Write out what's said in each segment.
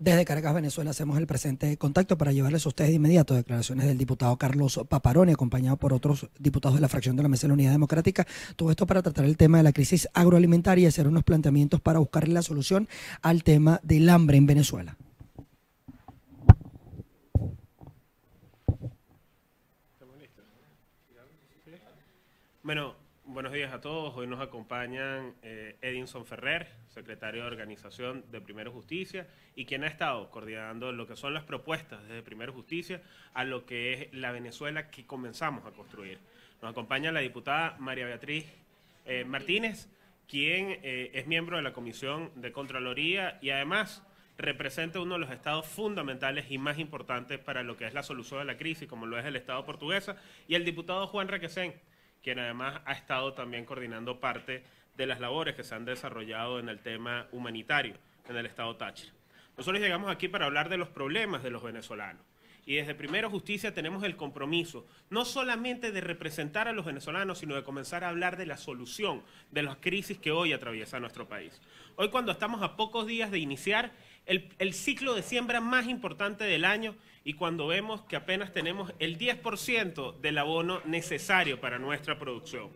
Desde Caracas, Venezuela, hacemos el presente contacto para llevarles a ustedes de inmediato declaraciones del diputado Carlos Paparoni, acompañado por otros diputados de la fracción de la Mesa de la Unidad Democrática. Todo esto para tratar el tema de la crisis agroalimentaria y hacer unos planteamientos para buscarle la solución al tema del hambre en Venezuela. ¿Estamos listos? ¿Sí? Bueno, buenos días a todos. Hoy nos acompañan Edinson Ferrer, secretario de Organización de Primero Justicia, y quien ha estado coordinando lo que son las propuestas desde Primero Justicia a lo que es la Venezuela que comenzamos a construir. Nos acompaña la diputada María Beatriz Martínez, quien es miembro de la Comisión de Contraloría y además representa uno de los estados fundamentales y más importantes para lo que es la solución de la crisis, como lo es el Estado portuguesa, y el diputado Juan Requesén, quien además ha estado también coordinando parte de las labores que se han desarrollado en el tema humanitario en el Estado Táchira. Nosotros llegamos aquí para hablar de los problemas de los venezolanos. Y desde Primero Justicia tenemos el compromiso no solamente de representar a los venezolanos, sino de comenzar a hablar de la solución de las crisis que hoy atraviesa nuestro país. Hoy, cuando estamos a pocos días de iniciar el ciclo de siembra más importante del año y cuando vemos que apenas tenemos el 10% del abono necesario para nuestra producción.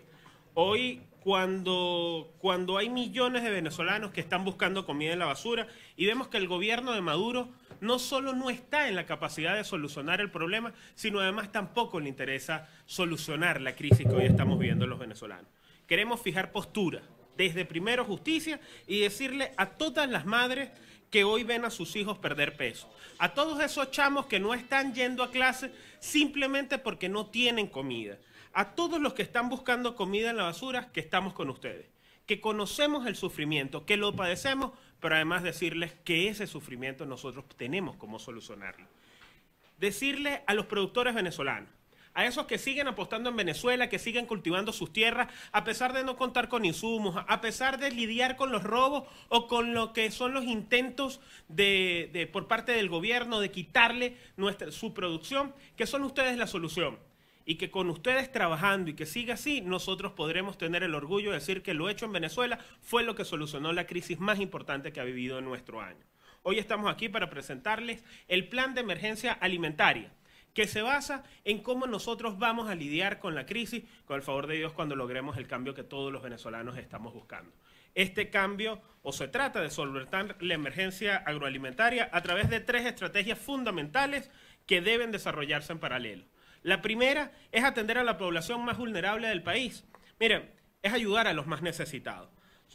Hoy, cuando hay millones de venezolanos que están buscando comida en la basura y vemos que el gobierno de Maduro no solo no está en la capacidad de solucionar el problema, sino además tampoco le interesa solucionar la crisis que hoy estamos viviendo los venezolanos. Queremos fijar postura desde Primero Justicia y decirle a todas las madres que hoy ven a sus hijos perder peso, a todos esos chamos que no están yendo a clase simplemente porque no tienen comida, a todos los que están buscando comida en la basura, que estamos con ustedes, que conocemos el sufrimiento, que lo padecemos, pero además decirles que ese sufrimiento nosotros tenemos cómo solucionarlo. Decirle a los productores venezolanos, a esos que siguen apostando en Venezuela, que siguen cultivando sus tierras, a pesar de no contar con insumos, a pesar de lidiar con los robos o con lo que son los intentos por parte del gobierno de quitarle su producción, que son ustedes la solución. Y que con ustedes trabajando y que siga así, nosotros podremos tener el orgullo de decir que lo hecho en Venezuela fue lo que solucionó la crisis más importante que ha vivido en nuestro año. Hoy estamos aquí para presentarles el plan de emergencia alimentaria, que se basa en cómo nosotros vamos a lidiar con la crisis, con el favor de Dios, cuando logremos el cambio que todos los venezolanos estamos buscando. Este cambio, o se trata de solventar la emergencia agroalimentaria a través de 3 estrategias fundamentales que deben desarrollarse en paralelo. La primera es atender a la población más vulnerable del país. Miren, es ayudar a los más necesitados.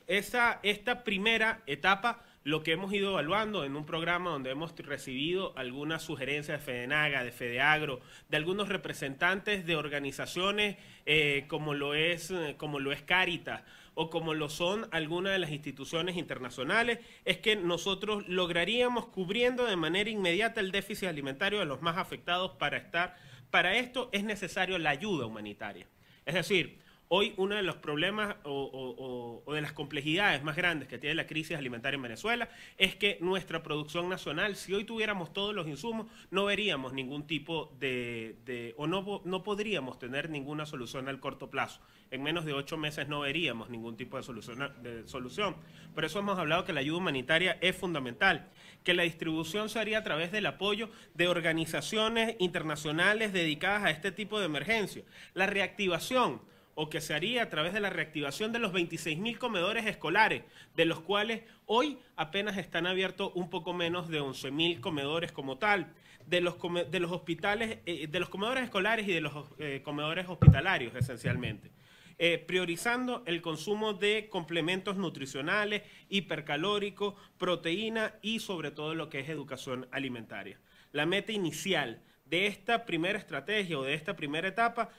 Esta primera etapa, lo que hemos ido evaluando en un programa donde hemos recibido algunas sugerencias de FEDENAGA, de FEDEAGRO, de algunos representantes de organizaciones como lo es Cáritas o como lo son algunas de las instituciones internacionales, es que nosotros lograríamos cubriendo de manera inmediata el déficit alimentario de los más afectados. Para esto es necesario la ayuda humanitaria. Es decir, hoy uno de los problemas o de las complejidades más grandes que tiene la crisis alimentaria en Venezuela es que nuestra producción nacional, si hoy tuviéramos todos los insumos, no veríamos ningún tipo no podríamos tener ninguna solución al corto plazo. En menos de 8 meses no veríamos ningún tipo de solución. Por eso hemos hablado que la ayuda humanitaria es fundamental, que la distribución se haría a través del apoyo de organizaciones internacionales dedicadas a este tipo de emergencia. La reactivación, o que se haría a través de la reactivación de los 26.000 comedores escolares, de los cuales hoy apenas están abiertos un poco menos de 11.000 comedores como tal, de los hospitales, de los comedores escolares y de los comedores hospitalarios esencialmente. Priorizando el consumo de complementos nutricionales, hipercalóricos, proteína y sobre todo lo que es educación alimentaria. La meta inicial de esta primera estrategia o de esta primera etapa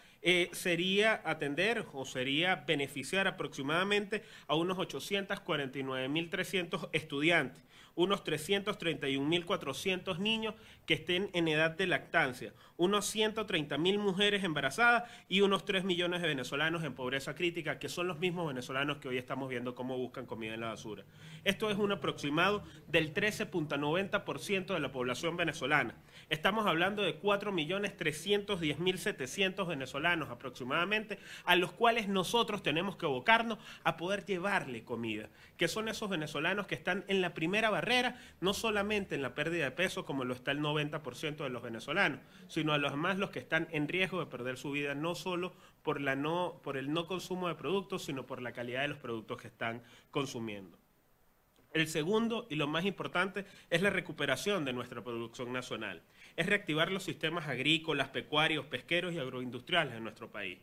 sería atender o sería beneficiar aproximadamente a unos 849.300 estudiantes, unos 331.400 niños que estén en edad de lactancia, unos 130.000 mujeres embarazadas y unos 3 millones de venezolanos en pobreza crítica, que son los mismos venezolanos que hoy estamos viendo cómo buscan comida en la basura. Esto es un aproximado del 13.90% de la población venezolana. Estamos hablando de 4.310.700 venezolanos venezolanos aproximadamente, a los cuales nosotros tenemos que abocarnos a poder llevarle comida, que son esos venezolanos que están en la primera barrera, no solamente en la pérdida de peso como lo está el 90% de los venezolanos, sino a los demás los que están en riesgo de perder su vida, no solo por el no consumo de productos, sino por la calidad de los productos que están consumiendo. El segundo y lo más importante es la recuperación de nuestra producción nacional. Es reactivar los sistemas agrícolas, pecuarios, pesqueros y agroindustriales en nuestro país.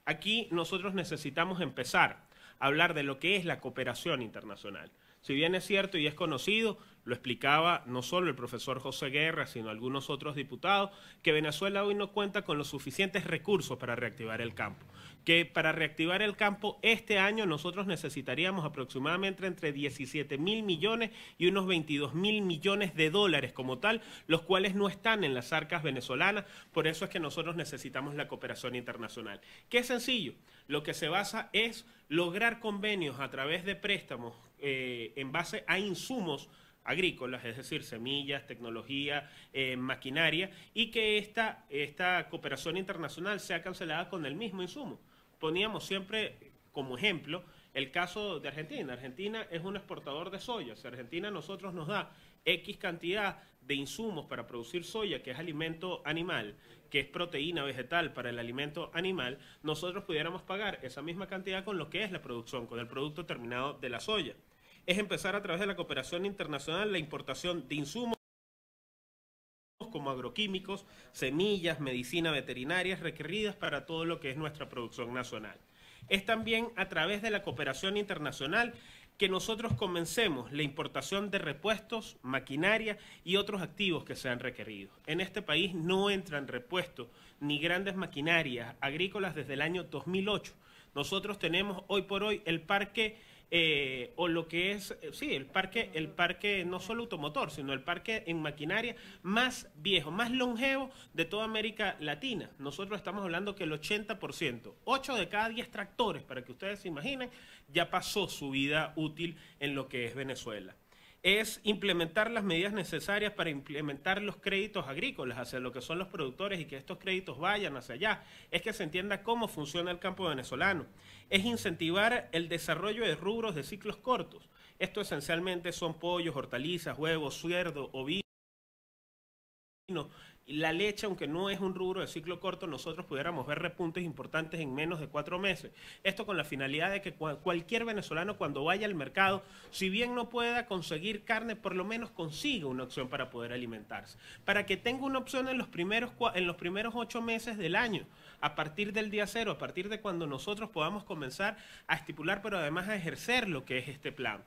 Aquí nosotros necesitamos empezar a hablar de lo que es la cooperación internacional. Si bien es cierto y es conocido, lo explicaba no solo el profesor José Guerra, sino algunos otros diputados, que Venezuela hoy no cuenta con los suficientes recursos para reactivar el campo. Que para reactivar el campo este año nosotros necesitaríamos aproximadamente entre 17.000 millones y unos 22.000 millones de dólares como tal, los cuales no están en las arcas venezolanas, por eso es que nosotros necesitamos la cooperación internacional. Que es sencillo, lo que se basa es lograr convenios a través de préstamos en base a insumos agrícolas, es decir, semillas, tecnología, maquinaria, y que esta cooperación internacional sea cancelada con el mismo insumo. Poníamos siempre como ejemplo el caso de Argentina. Argentina es un exportador de soya. Si Argentina a nosotros nos da X cantidad de insumos para producir soya, que es alimento animal, que es proteína vegetal para el alimento animal, nosotros pudiéramos pagar esa misma cantidad con lo que es la producción, con el producto terminado de la soya. Es empezar a través de la cooperación internacional la importación de insumos como agroquímicos, semillas, medicina veterinaria requeridas para todo lo que es nuestra producción nacional. Es también a través de la cooperación internacional que nosotros comencemos la importación de repuestos, maquinaria y otros activos que sean requeridos. En este país no entran repuestos ni grandes maquinarias agrícolas desde el año 2008. Nosotros tenemos hoy por hoy el parque o lo que es, el parque no solo automotor, sino el parque en maquinaria más viejo, más longevo de toda América Latina. Nosotros estamos hablando que el 80%, 8 de cada 10 tractores, para que ustedes se imaginen, ya pasó su vida útil en lo que es Venezuela. Es implementar las medidas necesarias para implementar los créditos agrícolas hacia lo que son los productores y que estos créditos vayan hacia allá. Es que se entienda cómo funciona el campo venezolano. Es incentivar el desarrollo de rubros de ciclos cortos. Esto esencialmente son pollos, hortalizas, huevos, cerdo, ovino. La leche, aunque no es un rubro de ciclo corto, nosotros pudiéramos ver repuntes importantes en menos de 4 meses. Esto con la finalidad de que cualquier venezolano cuando vaya al mercado, si bien no pueda conseguir carne, por lo menos consiga una opción para poder alimentarse. Para que tenga una opción en los primeros 8 meses del año, a partir del día cero, a partir de cuando nosotros podamos comenzar a estipular, pero además a ejercer lo que es este plan.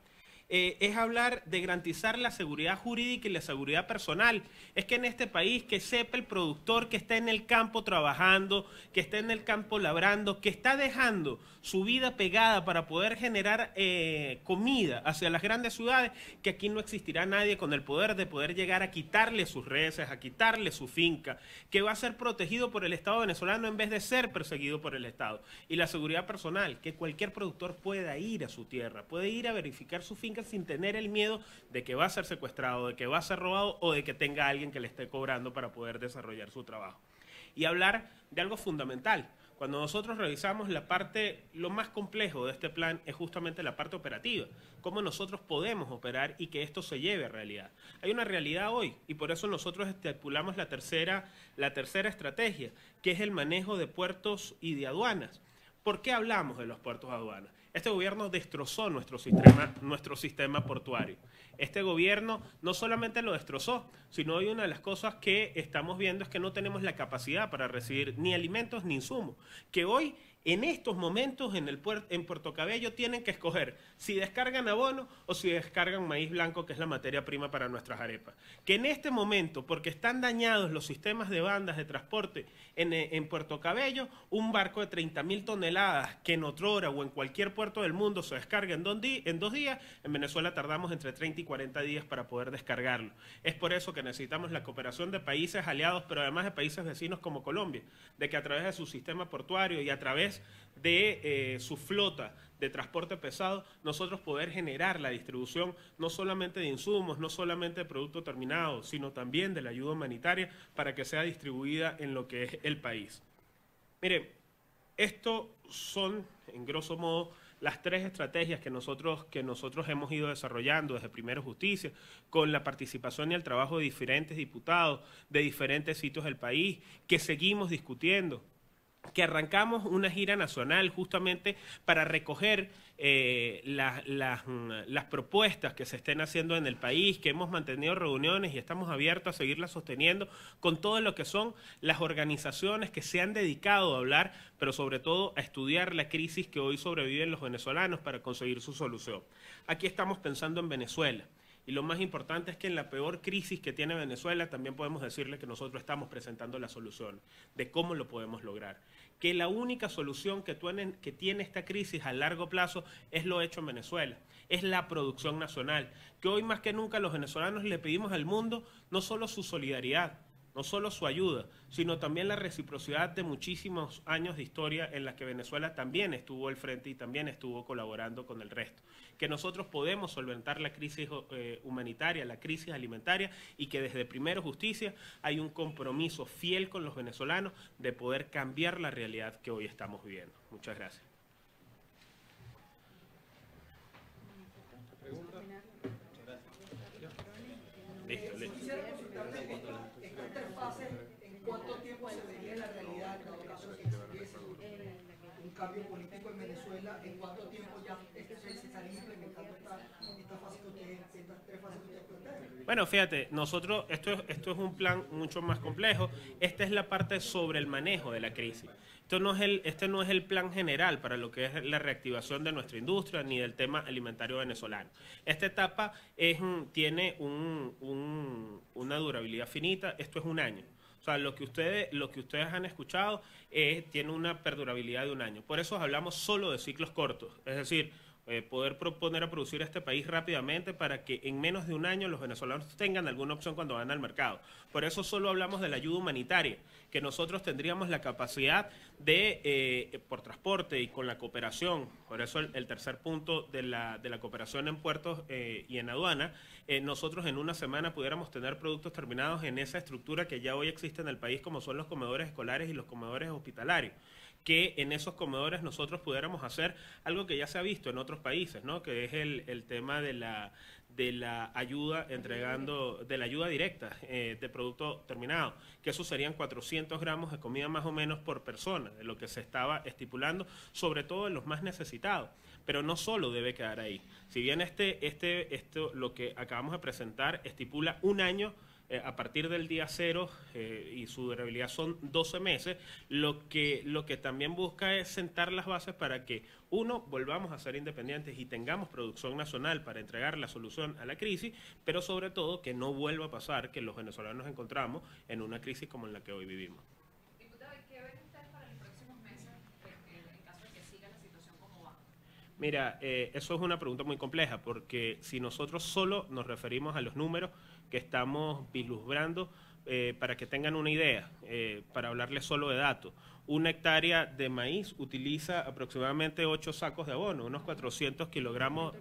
Es hablar de garantizar la seguridad jurídica y la seguridad personal. Es que en este país que sepa el productor que está en el campo trabajando, que está en el campo labrando, que está dejando su vida pegada para poder generar comida hacia las grandes ciudades, que aquí no existirá nadie con el poder de poder llegar a quitarle sus reses, a quitarle su finca, que va a ser protegido por el Estado venezolano en vez de ser perseguido por el Estado. Y la seguridad personal, que cualquier productor pueda ir a su tierra, puede ir a verificar su finca sin tener el miedo de que va a ser secuestrado, de que va a ser robado o de que tenga alguien que le esté cobrando para poder desarrollar su trabajo. Y hablar de algo fundamental. Cuando nosotros revisamos la parte, lo más complejo de este plan es justamente la parte operativa. Cómo nosotros podemos operar y que esto se lleve a realidad. Hay una realidad hoy y por eso nosotros estipulamos la tercera estrategia, que es el manejo de puertos y de aduanas. ¿Por qué hablamos de los puertos y aduanas? Este gobierno destrozó nuestro sistema portuario. Este gobierno no solamente lo destrozó, sino hoy una de las cosas que estamos viendo es que no tenemos la capacidad para recibir ni alimentos ni insumos. Que hoy, en estos momentos, en Puerto Cabello tienen que escoger si descargan abono o si descargan maíz blanco, que es la materia prima para nuestras arepas. Que en este momento, porque están dañados los sistemas de bandas de transporte en Puerto Cabello, un barco de 30.000 toneladas que en otrora o en cualquier puerto del mundo se descarga en 2 días, en Venezuela tardamos entre 30 y 40 días para poder descargarlo. Es por eso que necesitamos la cooperación de países aliados, pero además de países vecinos como Colombia, de que a través de su sistema portuario y a través de su flota de transporte pesado, nosotros poder generar la distribución no solamente de insumos, no solamente de productos terminados, sino también de la ayuda humanitaria para que sea distribuida en lo que es el país. Mire, Esto son, en grosso modo, las tres estrategias que nosotros hemos ido desarrollando desde Primero Justicia, con la participación y el trabajo de diferentes diputados de diferentes sitios del país, que seguimos discutiendo, que arrancamos una gira nacional justamente para recoger las propuestas que se estén haciendo en el país, que hemos mantenido reuniones y estamos abiertos a seguirlas sosteniendo con todo lo que son las organizaciones que se han dedicado a hablar, pero sobre todo a estudiar la crisis que hoy sobreviven los venezolanos para conseguir su solución. Aquí estamos pensando en Venezuela. Y lo más importante es que en la peor crisis que tiene Venezuela también podemos decirle que nosotros estamos presentando la solución de cómo lo podemos lograr. Que la única solución que tiene esta crisis a largo plazo es lo hecho en Venezuela, es la producción nacional. Que hoy más que nunca los venezolanos le pedimos al mundo no solo su solidaridad, no solo su ayuda, sino también la reciprocidad de muchísimos años de historia en la que Venezuela también estuvo al frente y también estuvo colaborando con el resto. Que nosotros podemos solventar la crisis humanitaria, la crisis alimentaria, y que desde Primero Justicia hay un compromiso fiel con los venezolanos de poder cambiar la realidad que hoy estamos viviendo. Muchas gracias. Listo, listo. ¿Cuánto tiempo se vería la realidad en todo caso que hubiese un cambio político en Venezuela? ¿En cuánto tiempo ya se estaría implementando esta fase que ustedes, estas tres fases que ustedes plantean? Bueno, fíjate, nosotros, esto es un plan mucho más complejo. Esta es la parte sobre el manejo de la crisis. Este no es el plan general para lo que es la reactivación de nuestra industria ni del tema alimentario venezolano. Esta etapa tiene una durabilidad finita. Esto es un año. O sea, lo que ustedes han escuchado tiene una perdurabilidad de un año. Por eso hablamos solo de ciclos cortos. Es decir, poder proponer a producir este país rápidamente para que en menos de un año los venezolanos tengan alguna opción cuando van al mercado. Por eso solo hablamos de la ayuda humanitaria, que nosotros tendríamos la capacidad de, por transporte y con la cooperación, por eso el tercer punto de la cooperación en puertos y en aduana, nosotros en una semana pudiéramos tener productos terminados en esa estructura que ya hoy existe en el país, como son los comedores escolares y los comedores hospitalarios, que en esos comedores nosotros pudiéramos hacer algo que ya se ha visto en otros países, ¿no? Que es el tema de la ayuda de la ayuda directa de producto terminado, que eso serían 400 gramos de comida más o menos por persona, de lo que se estaba estipulando, sobre todo en los más necesitados. Pero no solo debe quedar ahí. Si bien esto, lo que acabamos de presentar, estipula un año a partir del día 0 y su durabilidad son 12 meses, lo que también busca es sentar las bases para que, uno, volvamos a ser independientes y tengamos producción nacional para entregar la solución a la crisis, pero sobre todo que no vuelva a pasar que los venezolanos nos encontramos en una crisis como en la que hoy vivimos. Diputado, ¿qué ven ustedes para los próximos meses en caso de que siga la situación como va? Mira, eso es una pregunta muy compleja, porque si nosotros solo nos referimos a los números que estamos vislumbrando, para que tengan una idea, para hablarles solo de datos, una hectárea de maíz utiliza aproximadamente 8 sacos de abono, unos 400 kilogramos,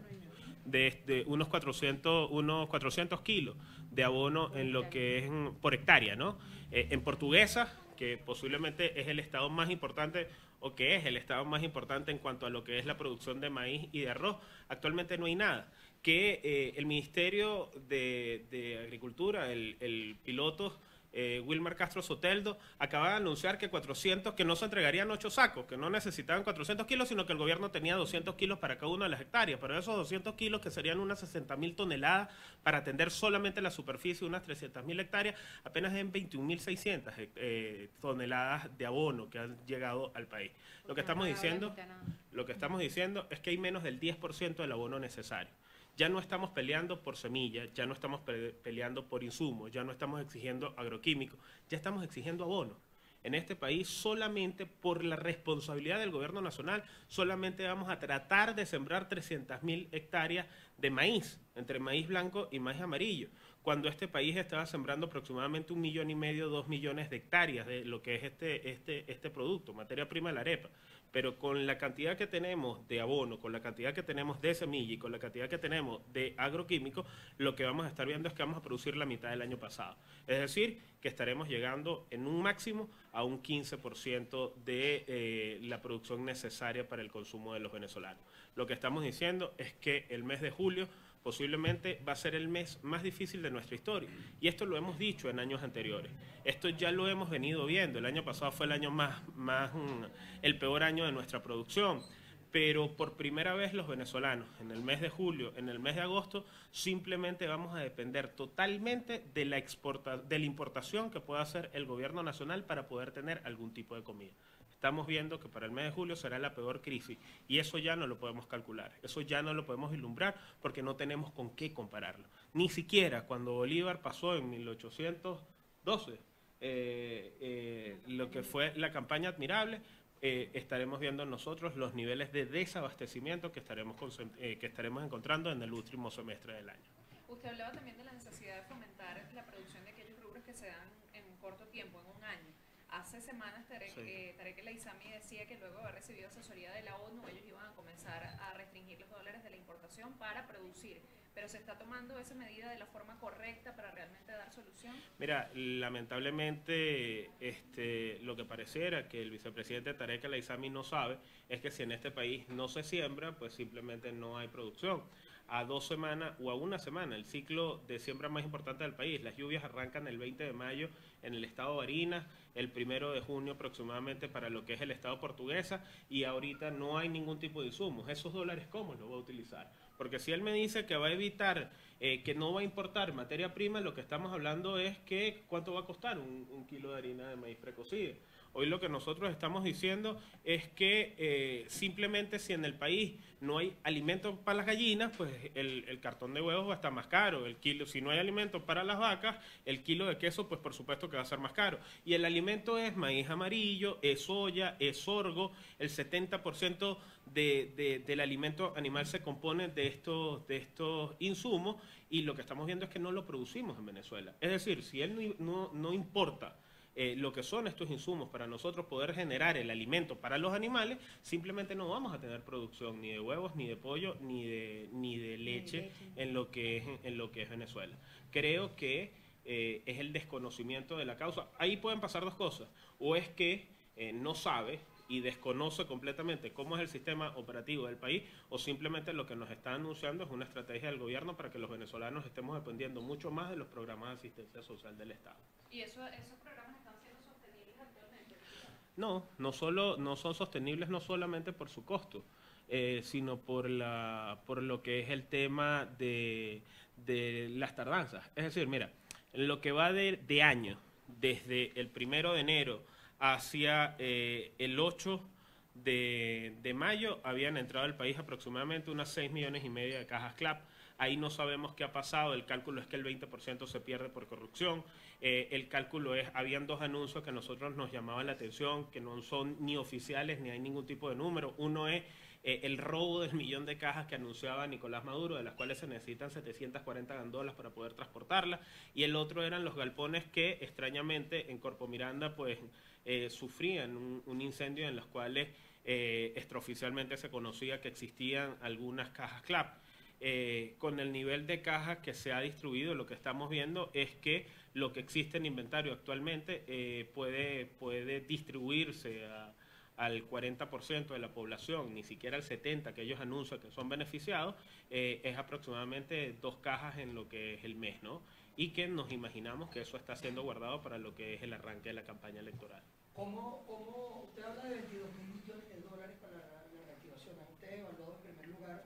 unos 400 kilos de abono en lo que es por hectárea, ¿no? En Portuguesa, que posiblemente es el estado más importante, o que es el estado más importante en cuanto a lo que es la producción de maíz y de arroz, actualmente no hay nada. Que el Ministerio de Agricultura, el piloto Wilmar Castro Soteldo, acaba de anunciar que no se entregarían 8 sacos, que no necesitaban 400 kilos, sino que el gobierno tenía 200 kilos para cada una de las hectáreas. Pero esos 200 kilos, que serían unas 60.000 toneladas para atender solamente la superficie de unas 300.000 hectáreas, apenas en 21.600 toneladas de abono que han llegado al país. Lo que estamos diciendo es que hay menos del 10% del abono necesario. Ya no estamos peleando por semillas, ya no estamos peleando por insumos, ya no estamos exigiendo agroquímicos, ya estamos exigiendo abono. En este país, solamente por la responsabilidad del gobierno nacional, solamente vamos a tratar de sembrar 300.000 hectáreas de maíz. entre maíz blanco y maíz amarillo, cuando este país estaba sembrando aproximadamente 1,5 millones, 2 millones de hectáreas de lo que es este producto, materia prima de la arepa. Pero con la cantidad que tenemos de abono, con la cantidad que tenemos de semilla y con la cantidad que tenemos de agroquímicos, lo que vamos a estar viendo es que vamos a producir la mitad del año pasado. Es decir, que estaremos llegando en un máximo a un 15% de la producción necesaria para el consumo de los venezolanos. Lo que estamos diciendo es que el mes de julio posiblemente va a ser el mes más difícil de nuestra historia. Y esto lo hemos dicho en años anteriores. Esto ya lo hemos venido viendo. El año pasado fue el año el peor año de nuestra producción. Pero por primera vez los venezolanos, en el mes de julio, en el mes de agosto, simplemente vamos a depender totalmente de la importación que pueda hacer el gobierno nacional para poder tener algún tipo de comida. Estamos viendo que para el mes de julio será la peor crisis y eso ya no lo podemos calcular, eso ya no lo podemos vislumbrar porque no tenemos con qué compararlo. Ni siquiera cuando Bolívar pasó en 1812, lo que fue la campaña admirable, estaremos viendo nosotros los niveles de desabastecimiento que estaremos encontrando en el último semestre del año. Usted hablaba también de la necesidad de fomentar la producción de aquellos rubros que se dan en un corto tiempo, en un año. Hace semanas Tarek El Aissami decía que luego de haber recibido asesoría de la ONU, ellos iban a comenzar a restringir los dólares de la importación para producir. ¿Pero se está tomando esa medida de la forma correcta para realmente dar solución? Mira, lamentablemente lo que pareciera que el vicepresidente Tarek El Aissami no sabe es que si en este país no se siembra, pues simplemente no hay producción. A 2 semanas o a 1 semana, el ciclo de siembra más importante del país. Las lluvias arrancan el 20 de mayo en el estado de Barinas, el 1 de junio aproximadamente para lo que es el estado Portuguesa, y ahorita no hay ningún tipo de insumos. ¿Esos dólares cómo los va a utilizar? Porque si él me dice que va a evitar, que no va a importar materia prima, lo que estamos hablando es que cuánto va a costar un kilo de harina de maíz precocida. Hoy lo que nosotros estamos diciendo es que simplemente si en el país no hay alimento para las gallinas, pues el cartón de huevos va a estar más caro. El kilo, si no hay alimento para las vacas, el kilo de queso, pues por supuesto que va a ser más caro. Y el alimento es maíz amarillo, es soya, es sorgo. El 70% del alimento animal se compone de estos insumos y lo que estamos viendo es que no lo producimos en Venezuela. Es decir, si él no importa lo que son estos insumos para nosotros poder generar el alimento para los animales, simplemente no vamos a tener producción ni de huevos, ni de pollo, ni de leche en lo que es Venezuela. Creo que es el desconocimiento de la causa. Ahí pueden pasar dos cosas. O es que no sabe y desconoce completamente cómo es el sistema operativo del país, o simplemente lo que nos está anunciando es una estrategia del gobierno para que los venezolanos estemos dependiendo mucho más de los programas de asistencia social del Estado. ¿Y esos programas están siendo sostenibles actualmente? No son sostenibles no solamente por su costo, sino por lo que es el tema de las tardanzas. Es decir, mira, en lo que va de año, desde el 1 de enero hacia el 8 de mayo, habían entrado al país aproximadamente unas 6,5 millones de cajas CLAP. Ahí no sabemos qué ha pasado, el cálculo es que el 20% se pierde por corrupción. El cálculo es, habían 2 anuncios que a nosotros nos llamaban la atención, que no son ni oficiales ni hay ningún tipo de número. Uno es el robo del 1.000.000 de cajas que anunciaba Nicolás Maduro, de las cuales se necesitan 740 gandolas para poder transportarlas, y el otro eran los galpones que extrañamente en Corpo Miranda pues sufrían un incendio en los cuales extraoficialmente se conocía que existían algunas cajas CLAP. Con el nivel de cajas que se ha distribuido, lo que estamos viendo es que lo que existe en inventario actualmente puede distribuirse al 40% de la población, ni siquiera al 70% que ellos anuncian que son beneficiados, es aproximadamente 2 cajas en lo que es el mes, ¿no? Y que nos imaginamos que eso está siendo guardado para lo que es el arranque de la campaña electoral. ¿Cómo usted habla de 22.000 millones de dólares para la reactivación? ¿Han ustedes evaluado en primer lugar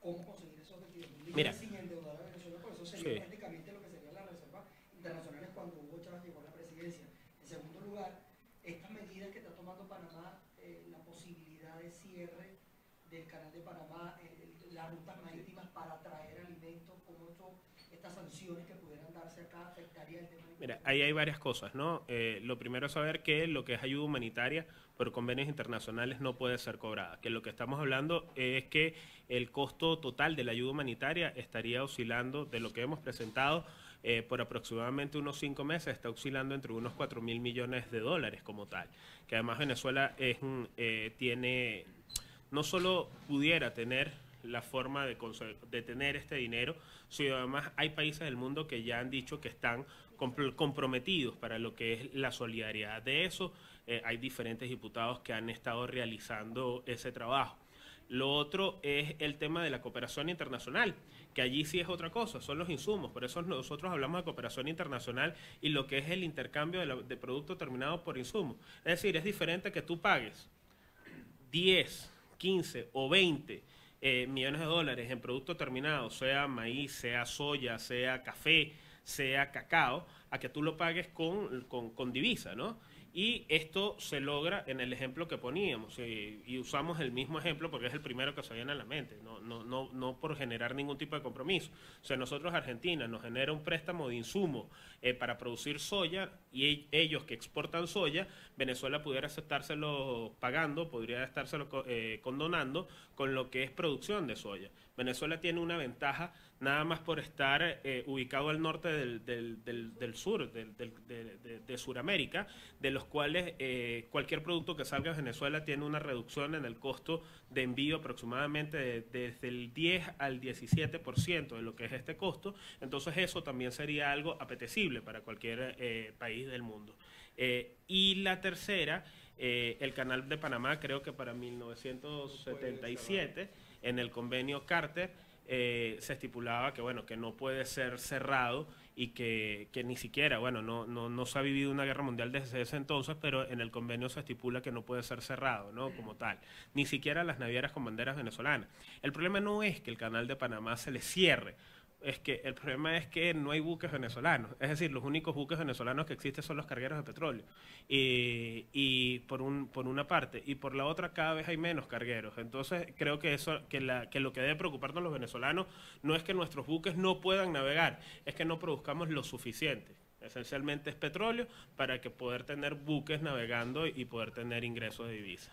cómo conseguir esos 22.000 millones sin endeudar a Venezuela? Porque eso sería prácticamente lo que serían las reservas internacionales cuando Hugo Chávez llegó a la presidencia. En segundo lugar, estas medidas que está tomando Panamá, la posibilidad de cierre del canal de Panamá, las rutas marítimas para traer alimentos, cómo esto estas sanciones que pudieran darse acá afectaría el tema? Mira, ahí hay varias cosas, ¿no? Lo primero es saber que lo que es ayuda humanitaria por convenios internacionales no puede ser cobrada, que lo que estamos hablando es que el costo total de la ayuda humanitaria estaría oscilando, de lo que hemos presentado, por aproximadamente unos 5 meses, está oscilando entre unos 4.000 millones de dólares como tal, que además Venezuela tiene, no solo pudiera tener la forma de tener este dinero, sino además hay países del mundo que ya han dicho que están comprometidos para lo que es la solidaridad. De eso hay diferentes diputados que han estado realizando ese trabajo. Lo otro es el tema de la cooperación internacional, que allí sí es otra cosa, son los insumos. Por eso nosotros hablamos de cooperación internacional y lo que es el intercambio de producto terminado por insumos. Es decir, es diferente que tú pagues 10, 15 o 20 millones de dólares en producto terminado, sea maíz, sea soya, sea café, sea cacao, a que tú lo pagues con divisa, ¿no? Y esto se logra en el ejemplo que poníamos, y usamos el mismo ejemplo porque es el primero que se viene a la mente, no por generar ningún tipo de compromiso. O sea, nosotros, Argentina, nos genera un préstamo de insumo para producir soya, y ellos que exportan soya, Venezuela pudiera estárselo pagando, podría estárselo condonando con lo que es producción de soya. Venezuela tiene una ventaja nada más por estar ubicado al norte del sur, de Sudamérica, de los cuales cualquier producto que salga de Venezuela tiene una reducción en el costo de envío aproximadamente desde el 10 al 17% de lo que es este costo. Entonces eso también sería algo apetecible para cualquier país del mundo. Y la tercera, el Canal de Panamá, creo que para 1977, en el convenio Carter, se estipulaba que, bueno, que no puede ser cerrado y que ni siquiera, bueno, no se ha vivido una guerra mundial desde ese entonces, pero en el convenio se estipula que no puede ser cerrado, ¿no? Como tal. Ni siquiera las navieras con banderas venezolanas. El problema no es que el Canal de Panamá se le cierre, el problema es que no hay buques venezolanos. Es decir, los únicos buques venezolanos que existen son los cargueros de petróleo. Y por una parte, y por la otra cada vez hay menos cargueros. Entonces creo que lo que debe preocuparnos los venezolanos no es que nuestros buques no puedan navegar, es que no produzcamos lo suficiente. Esencialmente es petróleo para que poder tener buques navegando y poder tener ingresos de divisa.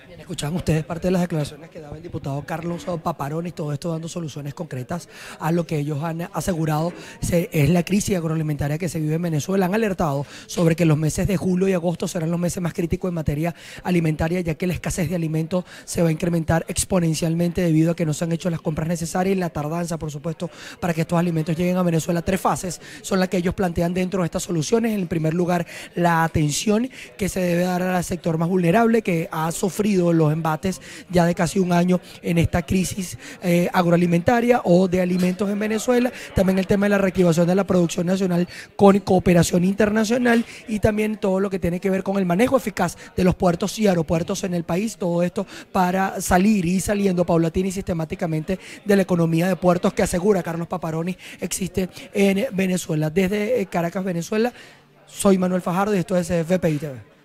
Bien, escuchaban ustedes parte de las declaraciones que daba el diputado Carlos Paparoni, todo esto dando soluciones concretas a lo que ellos han asegurado es la crisis agroalimentaria que se vive en Venezuela. Han alertado sobre que los meses de julio y agosto serán los meses más críticos en materia alimentaria, ya que la escasez de alimentos se va a incrementar exponencialmente debido a que no se han hecho las compras necesarias y la tardanza, por supuesto, para que estos alimentos lleguen a Venezuela. 3 fases son las que ellos plantean dentro de estas soluciones. En primer lugar, la atención que se debe dar al sector más vulnerable, que ha sufrido los embates ya de casi un año en esta crisis agroalimentaria o de alimentos en Venezuela. También el tema de la reactivación de la producción nacional con cooperación internacional, y también todo lo que tiene que ver con el manejo eficaz de los puertos y aeropuertos en el país. Todo esto para salir y saliendo paulatina y sistemáticamente de la economía de puertos que asegura Carlos Paparoni existe en Venezuela. Desde Caracas, Venezuela, soy Manuel Fajardo y esto es FPI TV.